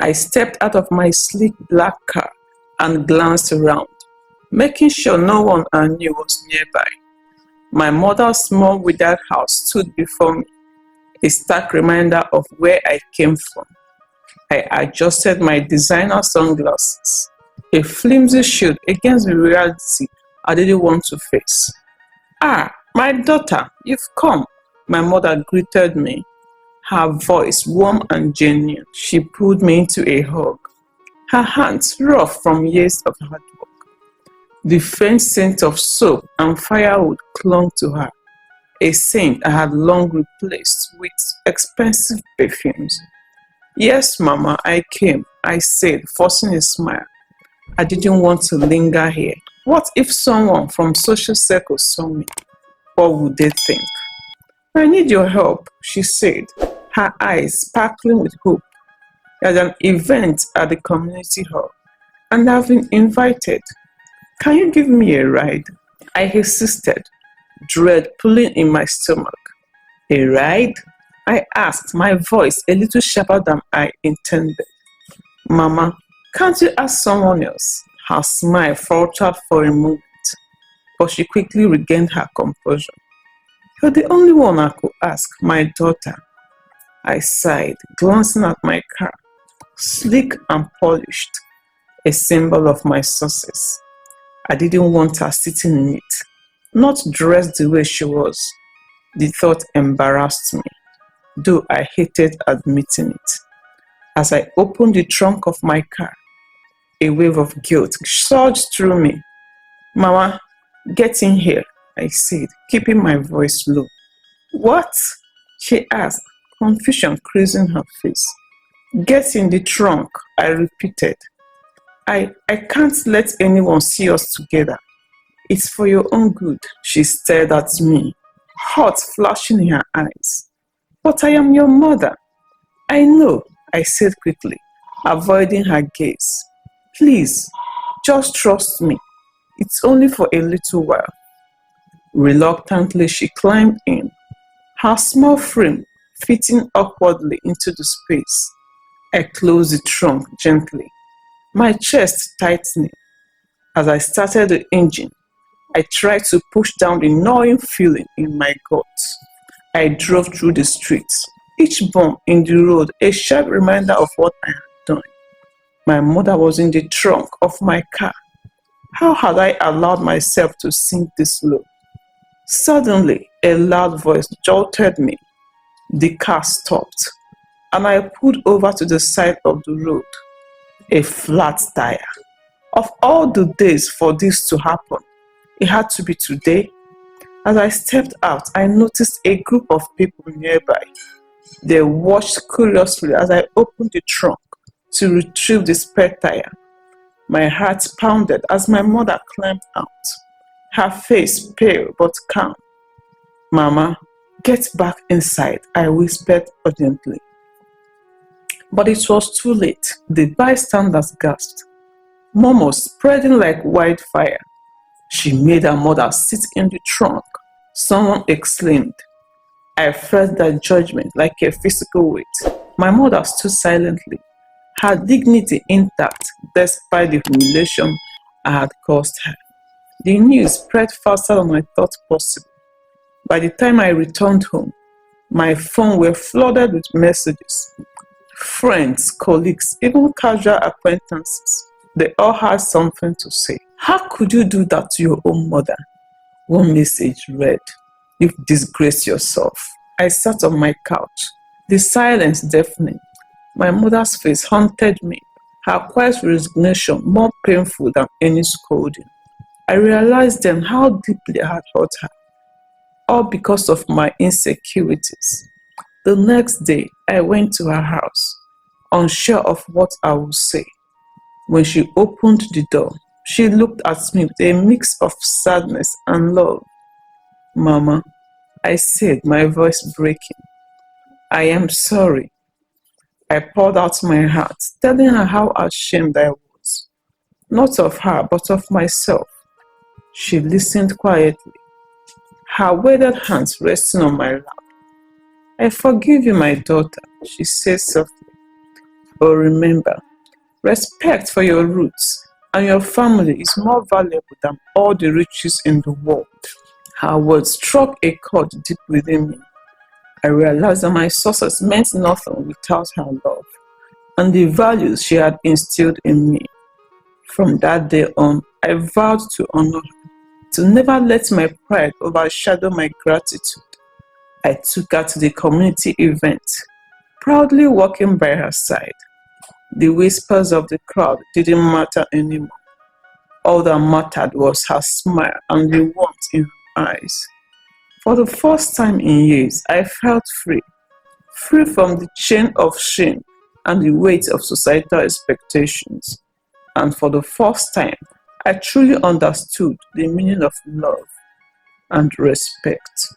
I stepped out of my sleek black car and glanced around, making sure no one I knew was nearby. My mother's small withered house stood before me, a stark reminder of where I came from. I adjusted my designer sunglasses, a flimsy shield against the reality I didn't want to face. "Ah, my daughter, you've come," my mother greeted me, her voice warm and genuine. She pulled me into a hug, her hands rough from years of hard work. The faint scent of soap and firewood clung to her, a scent I had long replaced with expensive perfumes. "Yes, Mama, I came," I said, forcing a smile. I didn't want to linger here. What if someone from social circles saw me? What would they think? "I need your help," she said, her eyes sparkling with hope. "There's an event at the community hall, and I've been invited. Can you give me a ride?" I insisted, dread pulling in my stomach. "A ride?" I asked, my voice a little sharper than I intended. "Mama, can't you ask someone else?" Her smile faltered for a moment, but she quickly regained her composure. "You're the only one I could ask, my daughter." I sighed, glancing at my car, sleek and polished, a symbol of my success. I didn't want her sitting in it, not dressed the way she was. The thought embarrassed me, though I hated admitting it. As I opened the trunk of my car, a wave of guilt surged through me. "Mama, get in here," I said, keeping my voice low. "What?" she asked, confusion creasing her face. "Get in the trunk," I repeated. I can't let anyone see us together. It's for your own good." She stared at me, hot flashing in her eyes. "But I am your mother." "I know," I said quickly, avoiding her gaze. "Please, just trust me. It's only for a little while." Reluctantly, she climbed in, her small frame fitting awkwardly into the space. I closed the trunk gently, my chest tightening. As I started the engine, I tried to push down the gnawing feeling in my gut. I drove through the streets, each bump in the road a sharp reminder of what I had done. My mother was in the trunk of my car. How had I allowed myself to sink this low? Suddenly, a loud voice jolted me. The car stopped, and I pulled over to the side of the road. A flat tire. Of all the days for this to happen, it had to be today. As I stepped out, I noticed a group of people nearby. They watched curiously as I opened the trunk to retrieve the spare tire. My heart pounded as my mother climbed out, her face pale but calm. "Mama, get back inside," I whispered urgently. But it was too late. The bystanders gasped. Mom was spreading like wildfire. She made her mother sit in the trunk. Someone exclaimed. I felt that judgment like a physical weight. My mother stood silently, her dignity intact despite the humiliation I had caused her. The news spread faster than I thought possible. By the time I returned home, my phone were flooded with messages. Friends, colleagues, even casual acquaintances, they all had something to say. How could you do that to your own mother? One message read, "You've disgraced yourself." I sat on my couch, the silence deafening. My mother's face haunted me, her quiet resignation more painful than any scolding. I realized then how deeply I had hurt her, all because of my insecurities. The next day, I went to her house, unsure of what I would say. When she opened the door, she looked at me with a mix of sadness and love. "Mama," I said, my voice breaking, "I am sorry." I poured out my heart, telling her how ashamed I was, not of her, but of myself. She listened quietly, her weighted hands resting on my lap. "I forgive you, my daughter," she said softly. But remember, respect for your roots and your family is more valuable than all the riches in the world. Her words struck a chord deep within me. I realized that my success meant nothing without her love and the values she had instilled in me. From that day on, I vowed to honor her, to never let my pride overshadow my gratitude. I took her to the community event, proudly walking by her side. The whispers of the crowd didn't matter anymore. All that mattered was her smile and the warmth in her eyes. For the first time in years, I felt free, free from the chain of shame and the weight of societal expectations. And for the first time, I truly understood the meaning of love and respect.